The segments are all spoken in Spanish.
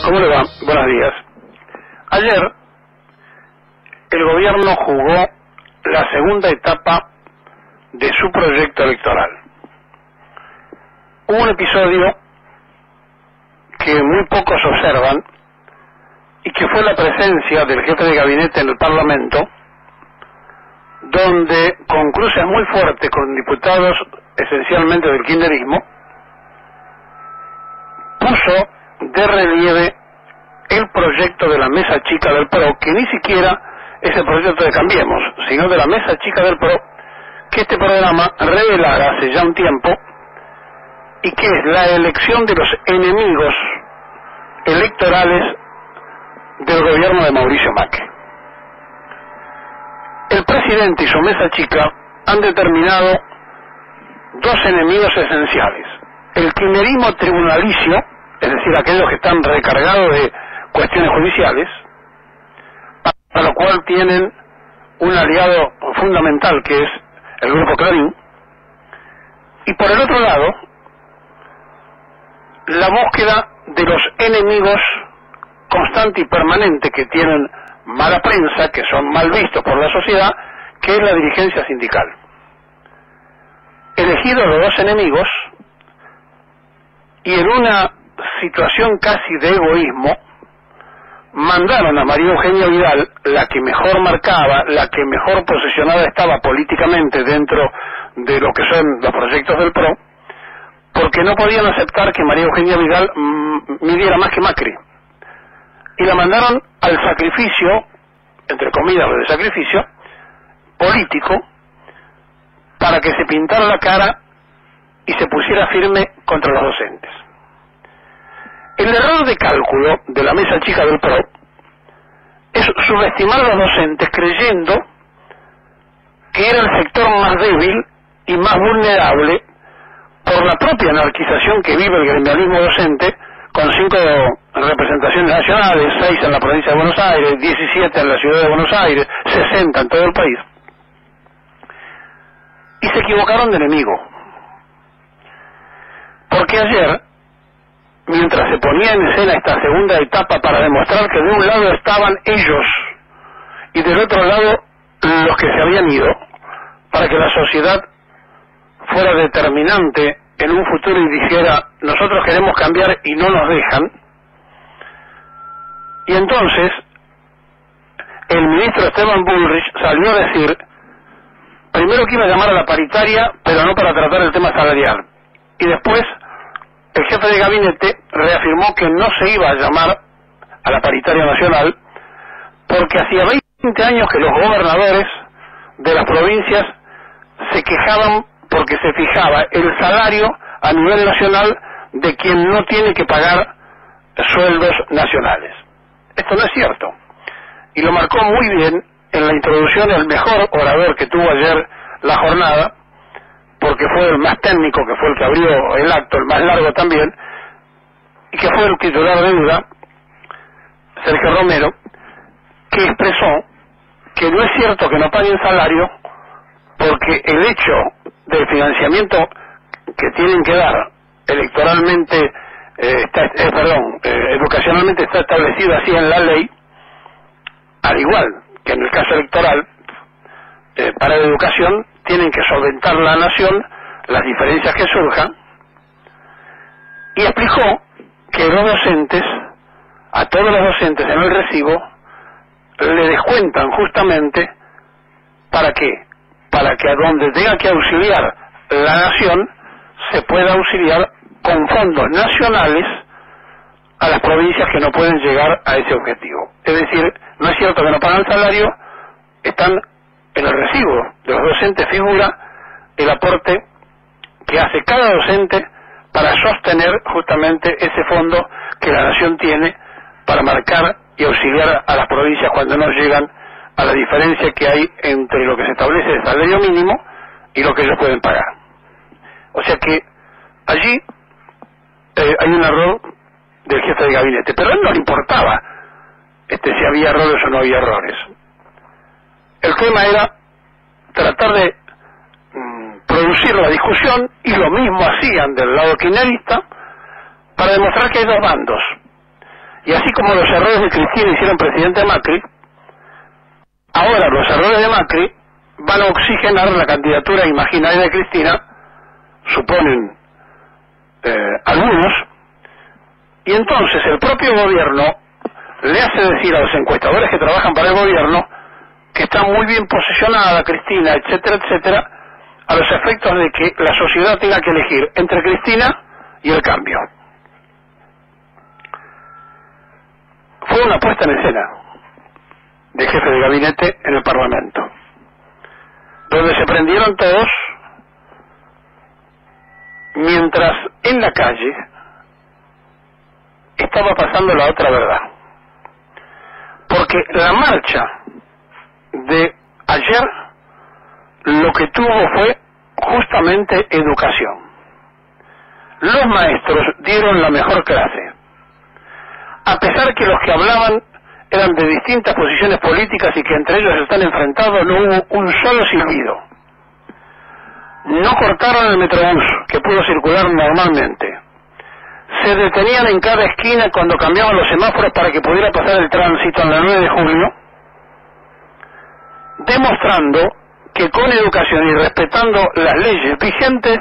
¿Cómo le va? Buenos días. Ayer el gobierno jugó la segunda etapa de su proyecto electoral. Hubo un episodio que muy pocos observan y que fue la presencia del jefe de gabinete en el Parlamento, donde con cruces muy fuertes con diputados esencialmente del kirchnerismo, puso de relieve el proyecto de la mesa chica del PRO, que ni siquiera es el proyecto de Cambiemos, sino de la mesa chica del PRO, que este programa revelara hace ya un tiempo, y que es la elección de los enemigos electorales del gobierno de Mauricio Macri. El presidente y su mesa chica han determinado dos enemigos esenciales: el kirchnerismo tribunalicio, es decir, aquellos que están recargados de cuestiones judiciales, para lo cual tienen un aliado fundamental que es el Grupo Clarín, y por el otro lado, la búsqueda de los enemigos constante y permanente que tienen mala prensa, que son mal vistos por la sociedad, que es la dirigencia sindical. Elegidos los dos enemigos, y en una situación casi de egoísmo, mandaron a María Eugenia Vidal, la que mejor marcaba, la que mejor posicionada estaba políticamente dentro de lo que son los proyectos del PRO, porque no podían aceptar que María Eugenia Vidal midiera más que Macri. Y la mandaron al sacrificio, entre comillas de sacrificio, político, para que se pintara la cara y se pusiera firme contra los docentes. El error de cálculo de la mesa chica del PRO es subestimar a los docentes creyendo que era el sector más débil y más vulnerable por la propia anarquización que vive el gremialismo docente, con 5 representaciones nacionales, 6 en la provincia de Buenos Aires, 17 en la ciudad de Buenos Aires, 60 en todo el país. Y se equivocaron de enemigo. Porque ayer, mientras se ponía en escena esta segunda etapa para demostrar que de un lado estaban ellos y del otro lado los que se habían ido, para que la sociedad fuera determinante en un futuro y dijera: nosotros queremos cambiar y no nos dejan. Y entonces el ministro Esteban Bullrich salió a decir primero que iba a llamar a la paritaria, pero no para tratar el tema salarial, y después el jefe de gabinete reafirmó que no se iba a llamar a la paritaria nacional porque hacía 20 años que los gobernadores de las provincias se quejaban porque se fijaba el salario a nivel nacional de quien no tiene que pagar sueldos nacionales. Esto no es cierto. Y lo marcó muy bien en la introducción el mejor orador que tuvo ayer la jornada, porque fue el más técnico, que fue el que abrió el acto, el más largo también, y que fue el titular de duda, Sergio Romero, que expresó que no es cierto que no paguen salario, porque el hecho del financiamiento que tienen que dar electoralmente, educacionalmente está establecido así en la ley, al igual que en el caso electoral, para la educación tienen que solventar la nación las diferencias que surjan, y explicó que los docentes, a todos los docentes en el recibo, le descuentan justamente ¿para qué? Para que a donde tenga que auxiliar la nación se pueda auxiliar con fondos nacionales a las provincias que no pueden llegar a ese objetivo. Es decir, no es cierto que no pagan salario, están en el recibo de los docentes, figura el aporte que hace cada docente para sostener justamente ese fondo que la nación tiene para marcar y auxiliar a las provincias cuando no llegan a la diferencia que hay entre lo que se establece de salario mínimo y lo que ellos pueden pagar. O sea que allí hay un error del jefe de gabinete, pero a él no le importaba si había errores o no había errores. El tema era tratar de producir la discusión, y lo mismo hacían del lado kirchnerista, para demostrar que hay dos bandos. Y así como los errores de Cristina hicieron presidente a Macri, ahora los errores de Macri van a oxigenar la candidatura imaginaria de Cristina, suponen algunos, y entonces el propio gobierno le hace decir a los encuestadores que trabajan para el gobierno que está muy bien posicionada Cristina, etcétera, etcétera, a los efectos de que la sociedad tenga que elegir entre Cristina y el cambio. Fue una puesta en escena de jefe de gabinete en el Parlamento, donde se prendieron todos, mientras en la calle estaba pasando la otra verdad. Porque la marcha de ayer lo que tuvo fue justamente educación. Los maestros dieron la mejor clase, a pesar que los que hablaban eran de distintas posiciones políticas y que entre ellos están enfrentados, no hubo un solo silbido. No cortaron el metrobús, que pudo circular normalmente. Se detenían en cada esquina cuando cambiaban los semáforos para que pudiera pasar el tránsito en la 9 de julio, demostrando que con educación y respetando las leyes vigentes,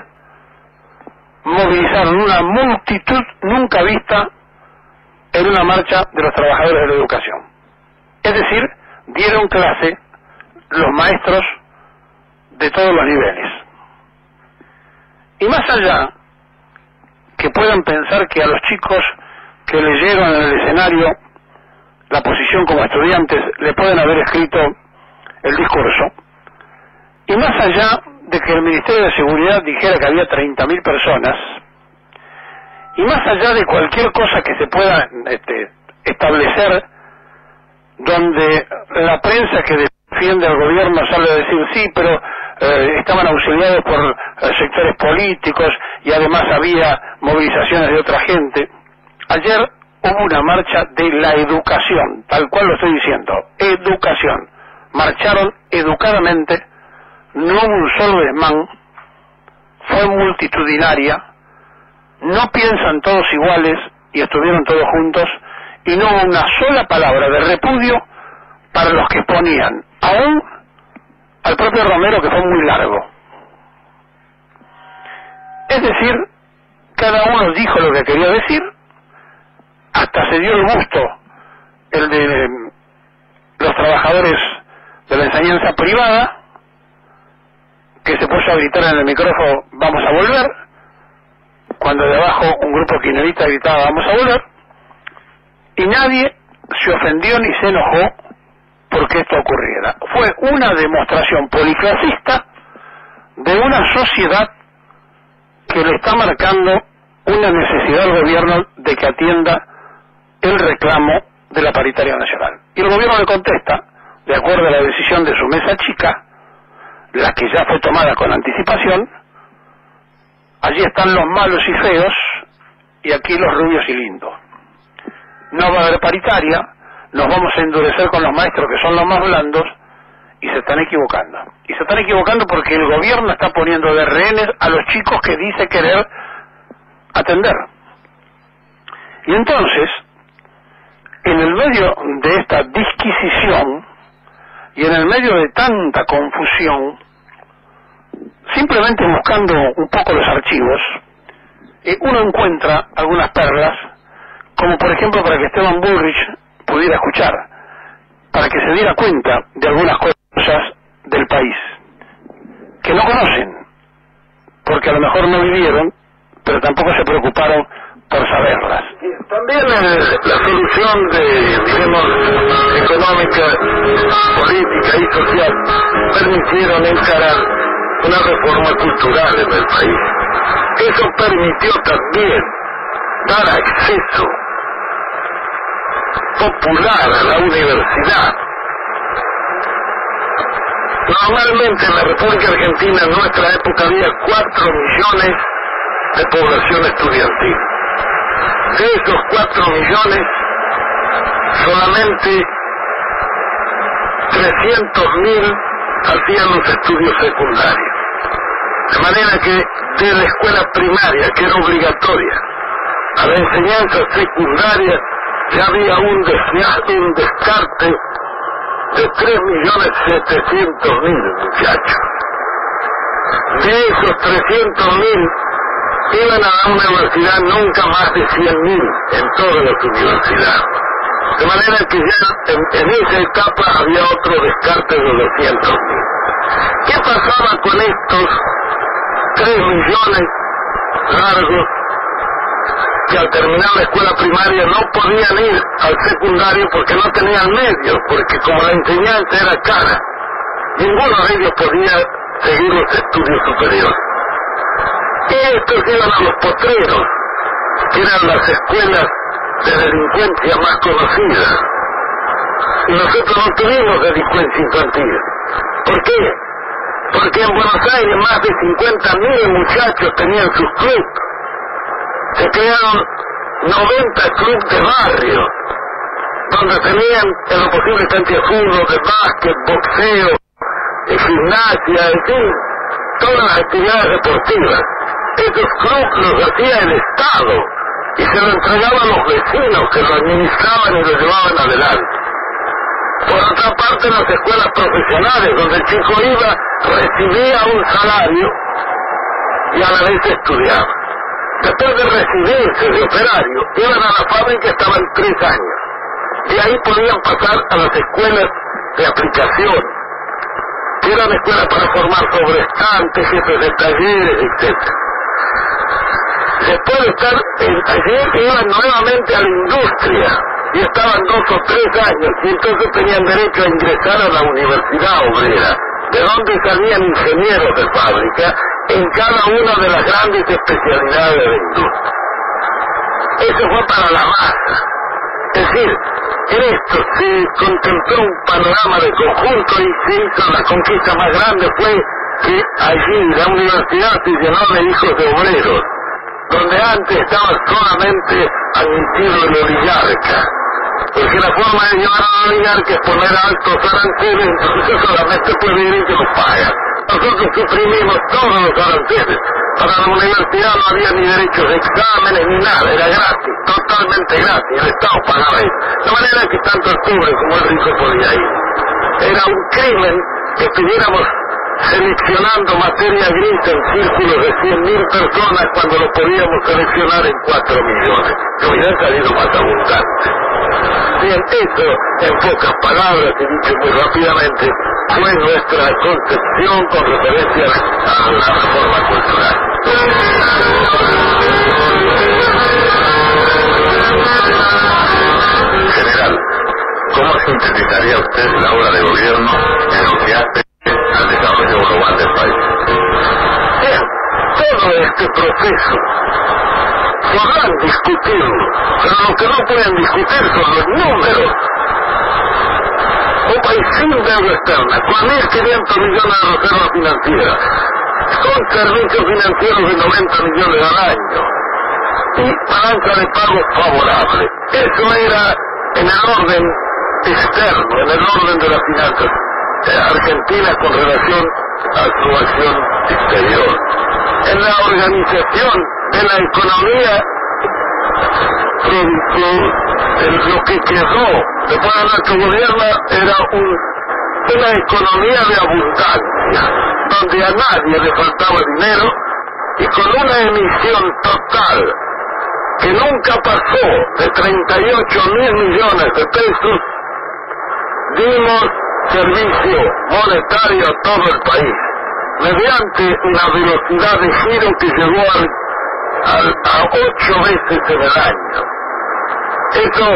movilizaron una multitud nunca vista en una marcha de los trabajadores de la educación. Es decir, dieron clase los maestros de todos los niveles. Y más allá que puedan pensar que a los chicos que leyeron en el escenario la posición como estudiantes le pueden haber escrito el discurso, y más allá de que el Ministerio de Seguridad dijera que había 30.000 personas, y más allá de cualquier cosa que se pueda establecer, donde la prensa que defiende al gobierno sale a decir sí, pero estaban auxiliados por sectores políticos y además había movilizaciones de otra gente. Ayer hubo una marcha de la educación, tal cual lo estoy diciendo, educación. Marcharon educadamente, no hubo un solo desmán, fue multitudinaria, no piensan todos iguales y estuvieron todos juntos, y no hubo una sola palabra de repudio para los que ponían, aún al propio Romero, que fue muy largo. Es decir, cada uno dijo lo que quería decir, hasta se dio el gusto el de los trabajadores de la enseñanza privada, que se puso a gritar en el micrófono vamos a volver, cuando de abajo un grupo kirchnerista gritaba vamos a volver, y nadie se ofendió ni se enojó porque esto ocurriera. Fue una demostración policlasista de una sociedad que le está marcando una necesidad al gobierno de que atienda el reclamo de la paritaria nacional. Y el gobierno le contesta, de acuerdo a la decisión de su mesa chica, la que ya fue tomada con anticipación, allí están los malos y feos, y aquí los rubios y lindos. No va a haber paritaria, nos vamos a endurecer con los maestros que son los más blandos, y se están equivocando. Y se están equivocando porque el gobierno está poniendo de rehenes a los chicos que dice querer atender. Y entonces, en el medio de esta disquisición, y en el medio de tanta confusión, simplemente buscando un poco los archivos, uno encuentra algunas perlas, como por ejemplo para que Esteban Bullrich pudiera escuchar, para que se diera cuenta de algunas cosas del país, que no conocen, porque a lo mejor no vivieron, pero tampoco se preocuparon por saberlas. También la solución económica, política y social permitieron encarar una reforma cultural en el país. Eso permitió también dar acceso popular a la universidad. Normalmente en la República Argentina en nuestra época había 4 millones de población estudiantil. De esos 4 millones, solamente 300.000 hacían los estudios secundarios. De manera que de la escuela primaria, que era obligatoria, a la enseñanza secundaria, ya había un descarte de 3.700.000 muchachos. De esos 300.000 iban a la universidad nunca más de 100.000 en todas las universidades. De manera que ya en esa etapa había otro descarte de 200.000. ¿Qué pasaba con estos 3 millones largos que al terminar la escuela primaria no podían ir al secundario porque no tenían medios, porque como la enseñanza era cara, ninguno de ellos podía seguir los estudios superiores? Y estos iban a los potreros, que eran las escuelas de delincuencia más conocidas. Y nosotros no tuvimos delincuencia infantil. ¿Por qué? Porque en Buenos Aires más de 50.000 muchachos tenían sus clubes. Se crearon 90 clubes de barrio, donde tenían en lo posible canchas de fútbol, de básquet, boxeo, de gimnasia, en fin, todas las actividades deportivas. Esos clubes los hacía el Estado y se lo entregaba a los vecinos que lo administraban y lo llevaban adelante. Por otra parte, las escuelas profesionales, donde el chico iba, recibía un salario y a la vez estudiaba. Después de recibirse de operario, iban a la fábrica y estaban 3 años. Y ahí podían pasar a las escuelas de aplicación, que eran escuelas para formar sobrestantes, jefes de talleres, etc. Después de estar allí, iban nuevamente a la industria y estaban 2 o 3 años y entonces tenían derecho a ingresar a la universidad obrera, de donde salían ingenieros de fábrica en cada una de las grandes especialidades de la industria. Eso fue para la masa. Es decir, en esto se contempló un panorama de conjunto y se hizo la conquista más grande. Fue que allí la universidad se llenó de hijos de obreros, donde antes estaba solamente admitido el oligarca, porque la forma de llevar al oligarca es poner altos aranceles, entonces solamente puede ir y que los paga. Nosotros suprimimos todos los aranceles. Para la universidad no había ni derechos de exámenes ni nada, era gratis, totalmente gratis, el Estado pagaba eso. De manera que tanto el pobre como el rico podía ir. Era un crimen que estuviéramos seleccionando materia gris en círculos de 100.000 personas cuando lo podíamos seleccionar en 4 millones, que hubieran salido más abundantes. Bien, eso, en pocas palabras y dicho muy rápidamente, fue nuestra concepción con referencia a la reforma cultural. General, ¿cómo sintetizaría usted la obra de gobierno en lo que hace al desarrollo global del país? Bien, todo este proceso podrán discutirlo, pero lo que no pueden discutir son los números. Un país sin deuda externa, con 1.500 millones de reservas financieras, con servicios financieros de 90 millones al año y balanza de pagos favorable. Eso era en el orden externo, en el orden de las finanzas argentinas con relación a su acción exterior. En la organización de la economía, lo que quedó después de nuestro gobierno era una economía de abundancia, donde a nadie le faltaba dinero y con una emisión total que nunca pasó de 38.000 millones de pesos, dimos servicio monetario a todo el país, mediante una velocidad de giro que llegó a 8 veces en el año. Eso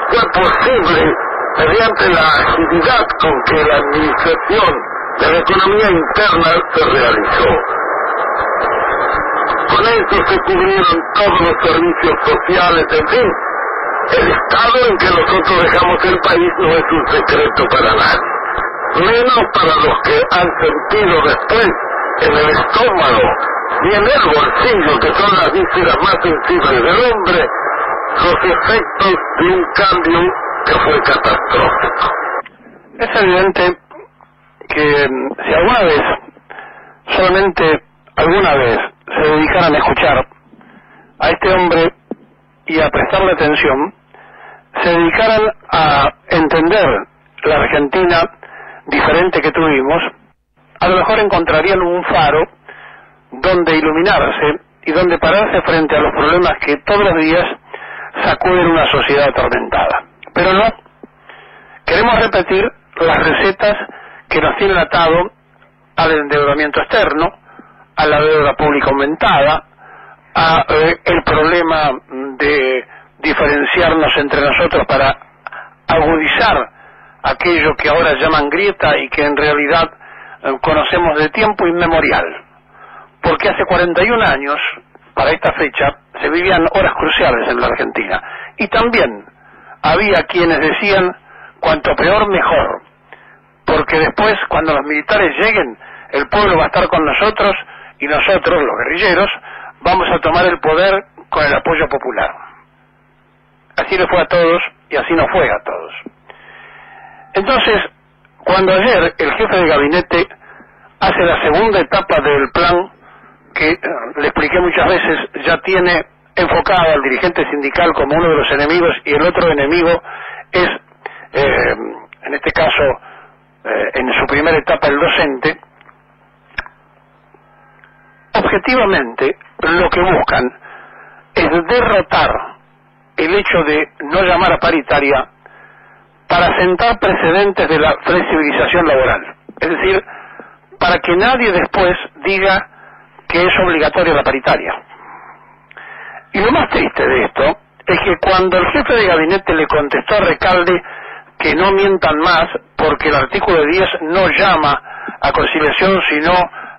fue posible mediante la agilidad con que la administración de la economía interna se realizó. Con eso se cubrieron todos los servicios sociales, en fin. El estado en que nosotros dejamos el país no es un secreto para nadie, menos para los que han sentido después en el estómago y en el bolsillo, que son las vísceras más sensibles del hombre, los efectos de un cambio que fue catastrófico. Es evidente que si alguna vez, solamente alguna vez, se dedicaran a escuchar a este hombre y a prestarle atención, se dedicaran a entender la Argentina diferente que tuvimos, a lo mejor encontrarían un faro donde iluminarse y donde pararse frente a los problemas que todos los días sacuden una sociedad atormentada. Pero no, queremos repetir las recetas que nos tienen atado al endeudamiento externo, a la deuda pública aumentada, a el problema de diferenciarnos entre nosotros para agudizar aquello que ahora llaman grieta y que en realidad conocemos de tiempo inmemorial. Porque hace 41 años, para esta fecha, se vivían horas cruciales en la Argentina. Y también había quienes decían, cuanto peor mejor, porque después, cuando los militares lleguen, el pueblo va a estar con nosotros y nosotros, los guerrilleros, vamos a tomar el poder con el apoyo popular. Así le fue a todos y así nos fue a todos. Entonces, cuando ayer el jefe de gabinete hace la segunda etapa del plan, que le expliqué muchas veces, ya tiene enfocado al dirigente sindical como uno de los enemigos y el otro enemigo es, en este caso, en su primera etapa el docente, objetivamente lo que buscan es derrotar el hecho de no llamar a paritaria para sentar precedentes de la flexibilización laboral. Es decir, para que nadie después diga que es obligatoria la paritaria. Y lo más triste de esto es que cuando el jefe de gabinete le contestó a Recalde que no mientan más porque el artículo 10 no llama a conciliación sino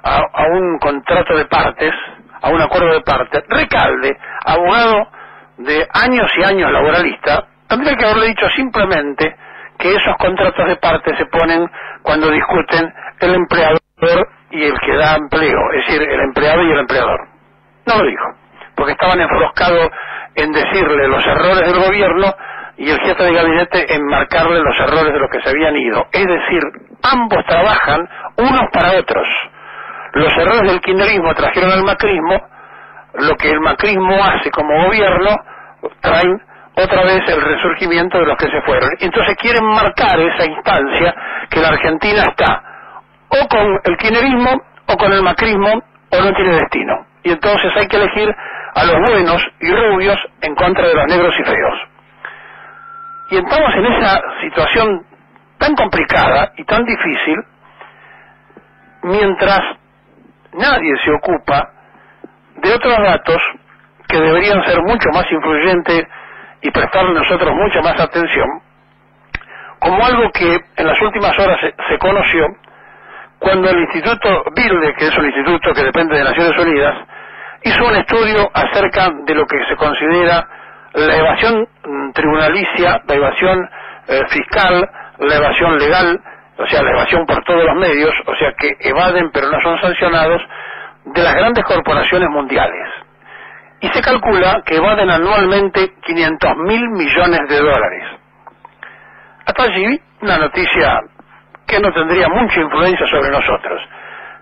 a un contrato de partes, a un acuerdo de partes, Recalde, abogado de años y años laboralista, tendría que haberle dicho simplemente que esos contratos de partes se ponen cuando discuten el empleador y el que da empleo, es decir, el empleado y el empleador. No lo dijo, porque estaban enfroscados en decirle los errores del gobierno y el jefe de gabinete en marcarle los errores de los que se habían ido. Es decir, ambos trabajan unos para otros. Los errores del kirchnerismo trajeron al macrismo, lo que el macrismo hace como gobierno, traen otra vez el resurgimiento de los que se fueron. Entonces quieren marcar esa instancia que la Argentina está o con el kirchnerismo o con el macrismo o no tiene destino. Y entonces hay que elegir a los buenos y rubios en contra de los negros y feos. Y estamos en esa situación tan complicada y tan difícil mientras nadie se ocupa de otros datos que deberían ser mucho más influyentes y prestarle nosotros mucha más atención, como algo que en las últimas horas se conoció cuando el Instituto Bilde, que es un instituto que depende de Naciones Unidas, hizo un estudio acerca de lo que se considera la evasión tribunalicia, la evasión fiscal, la evasión legal, o sea, la evasión por todos los medios, o sea, que evaden pero no son sancionados, de las grandes corporaciones mundiales. Y se calcula que evaden anualmente 500.000 millones de dólares. Hasta allí, una noticia que no tendría mucha influencia sobre nosotros.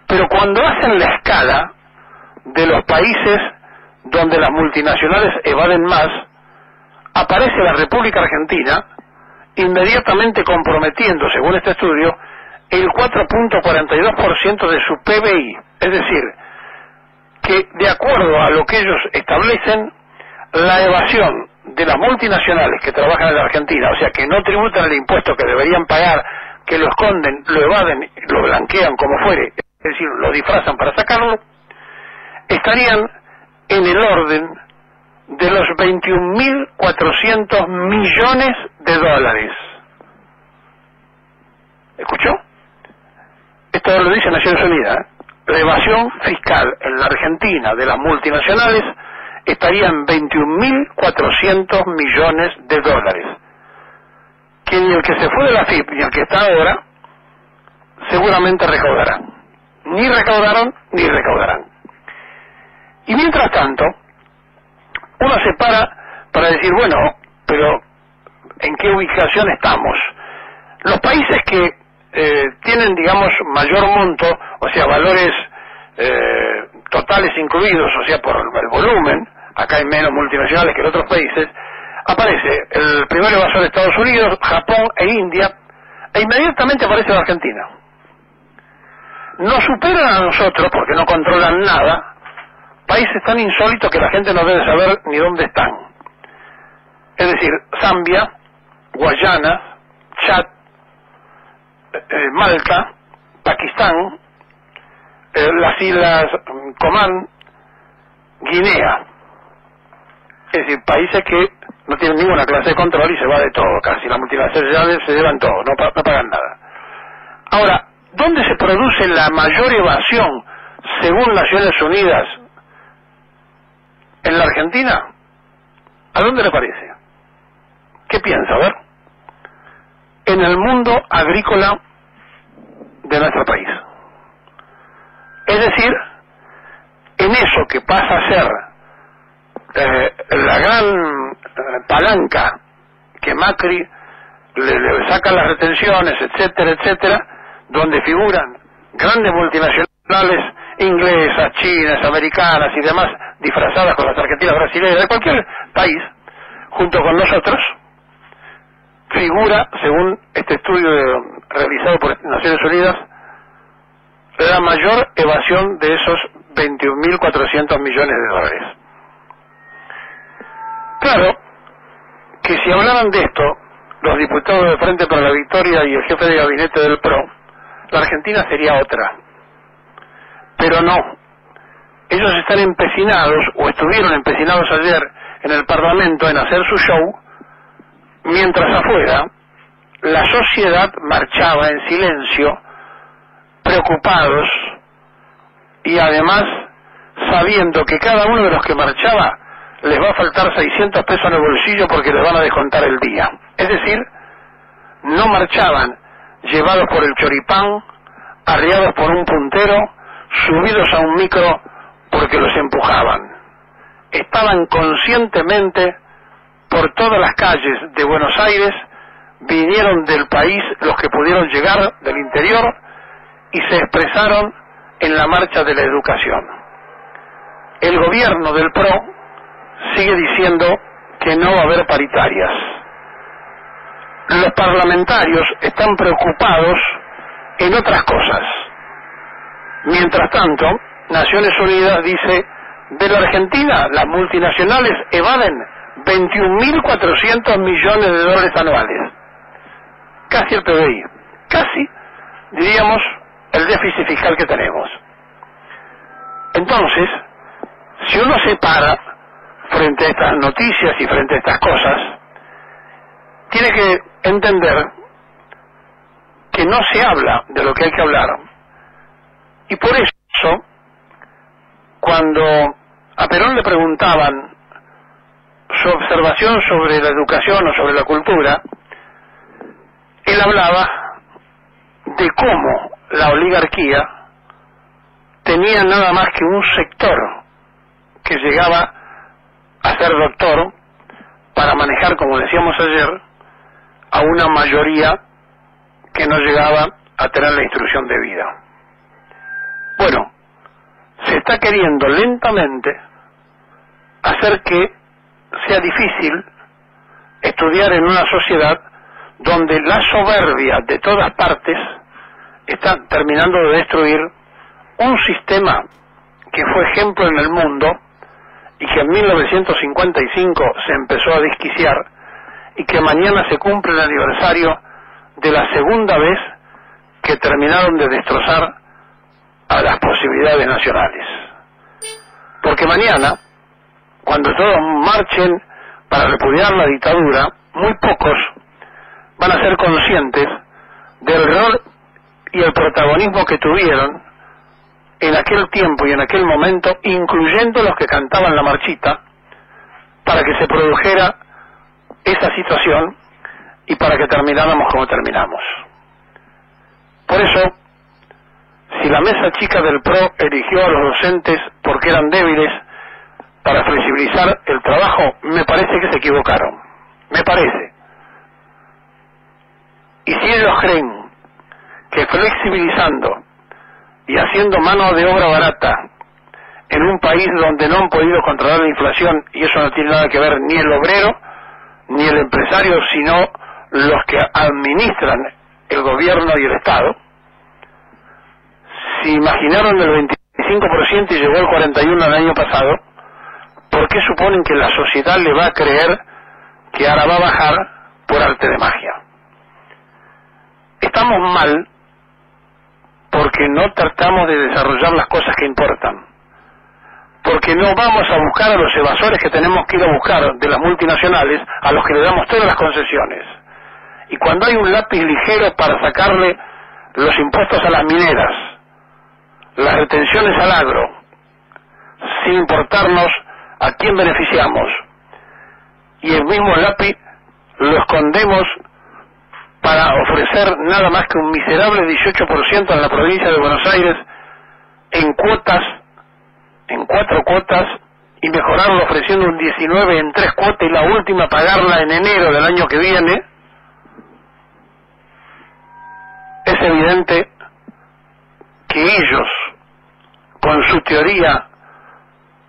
Pero cuando hacen la escala de los países donde las multinacionales evaden más, aparece la República Argentina inmediatamente comprometiendo, según este estudio, el 4.42% de su PBI. Es decir, que de acuerdo a lo que ellos establecen, la evasión de las multinacionales que trabajan en la Argentina, o sea, que no tributan el impuesto que deberían pagar, que lo esconden, lo evaden, lo blanquean como fuere, es decir, lo disfrazan para sacarlo, estarían en el orden de los 21.400 millones de dólares. ¿Escuchó? Esto lo dice Naciones Unidas. La evasión fiscal en la Argentina de las multinacionales estaría en 21.400 millones de dólares. Que ni el que se fue de la FIP ni el que está ahora seguramente recaudarán. Ni recaudaron ni recaudarán. Y mientras tanto, uno se para decir, bueno, pero ¿en qué ubicación estamos? Los países que tienen, digamos, mayor monto, o sea, valores totales incluidos, o sea, por el volumen, acá hay menos multinacionales que en otros países, aparece el primer evasor de Estados Unidos, Japón e India, e inmediatamente aparece la Argentina. Nos superan a nosotros, porque no controlan nada, países tan insólitos que la gente no debe saber ni dónde están. Es decir, Zambia, Guayana, Chad, Malta, Pakistán, las Islas Comán, Guinea. Es decir, países que no tienen ninguna clase de control y se va de todo casi. Las multinacionales se llevan todo, no pagan nada. Ahora, ¿dónde se produce la mayor evasión según Naciones Unidas? ¿En la Argentina? ¿A dónde le parece? ¿Qué piensa? A ver. En el mundo agrícola de nuestro país. Es decir, en eso que pasa a ser la gran palanca que Macri le saca las retenciones, etcétera, etcétera, donde figuran grandes multinacionales inglesas, chinas, americanas y demás, disfrazadas con las argentinas, brasileñas, de cualquier país, junto con nosotros, figura, según este estudio realizado por Naciones Unidas, la mayor evasión de esos 21.400 millones de dólares. Claro que si hablaran de esto los diputados de Frente para la Victoria y el jefe de gabinete del PRO, la Argentina sería otra. Pero no. Ellos están empecinados, o estuvieron empecinados ayer en el Parlamento, en hacer su show, mientras afuera la sociedad marchaba en silencio, preocupados, y además sabiendo que cada uno de los que marchaba les va a faltar 600 pesos en el bolsillo porque les van a descontar el día. Es decir, no marchaban llevados por el choripán, arriados por un puntero, subidos a un micro porque los empujaban. Estaban conscientemente por todas las calles de Buenos Aires, vinieron del país los que pudieron llegar del interior y se expresaron en la marcha de la educación. El gobierno del PRO sigue diciendo que no va a haber paritarias. Los parlamentarios están preocupados en otras cosas. Mientras tanto, Naciones Unidas dice, de la Argentina las multinacionales evaden 21.400 millones de dólares anuales. Casi el PBI. Casi, diríamos, el déficit fiscal que tenemos. Entonces, si uno se para frente a estas noticias y frente a estas cosas, tiene que entender que no se habla de lo que hay que hablar. Y por eso, cuando a Perón le preguntaban su observación sobre la educación o sobre la cultura, él hablaba de cómo la oligarquía tenía nada más que un sector que llegaba a ser doctor para manejar, como decíamos ayer, a una mayoría que no llegaba a tener la instrucción debida. Bueno, se está queriendo lentamente hacer que sea difícil estudiar en una sociedad donde la soberbia de todas partes está terminando de destruir un sistema que fue ejemplo en el mundo y que en 1955 se empezó a desquiciar y que mañana se cumple el aniversario de la segunda vez que terminaron de destrozar a las posibilidades nacionales. Porque mañana, cuando todos marchen para repudiar la dictadura, muy pocos van a ser conscientes del rol y el protagonismo que tuvieron en aquel tiempo y en aquel momento, incluyendo los que cantaban la marchita, para que se produjera esa situación y para que termináramos como terminamos. Por eso, si la mesa chica del PRO eligió a los docentes porque eran débiles para flexibilizar el trabajo, me parece que se equivocaron. Me parece. Y si ellos creen que flexibilizando y haciendo mano de obra barata en un país donde no han podido controlar la inflación, y eso no tiene nada que ver ni el obrero ni el empresario, sino los que administran el gobierno y el Estado, si imaginaron el 25% y llegó el 41% el año pasado, ¿por qué suponen que la sociedad le va a creer que ahora va a bajar por arte de magia? Estamos mal porque no tratamos de desarrollar las cosas que importan, porque no vamos a buscar a los evasores que tenemos que ir a buscar de las multinacionales, a los que le damos todas las concesiones. Y cuando hay un lápiz ligero para sacarle los impuestos a las mineras, las retenciones al agro, sin importarnos a quién beneficiamos, y el mismo lápiz lo escondemos para ofrecer nada más que un miserable 18% en la provincia de Buenos Aires en cuotas, en 4 cuotas, y mejorarlo ofreciendo un 19% en 3 cuotas y la última pagarla en enero del año que viene, es evidente que ellos, con su teoría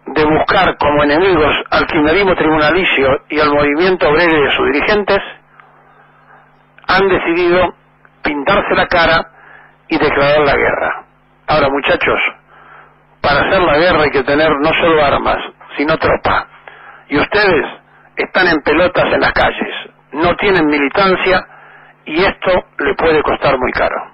de buscar como enemigos al kirchnerismo tribunalicio y al movimiento obrero y a sus dirigentes, han decidido pintarse la cara y declarar la guerra. Ahora, muchachos, para hacer la guerra hay que tener no solo armas, sino tropa. Y ustedes están en pelotas en las calles, no tienen militancia, y esto le puede costar muy caro.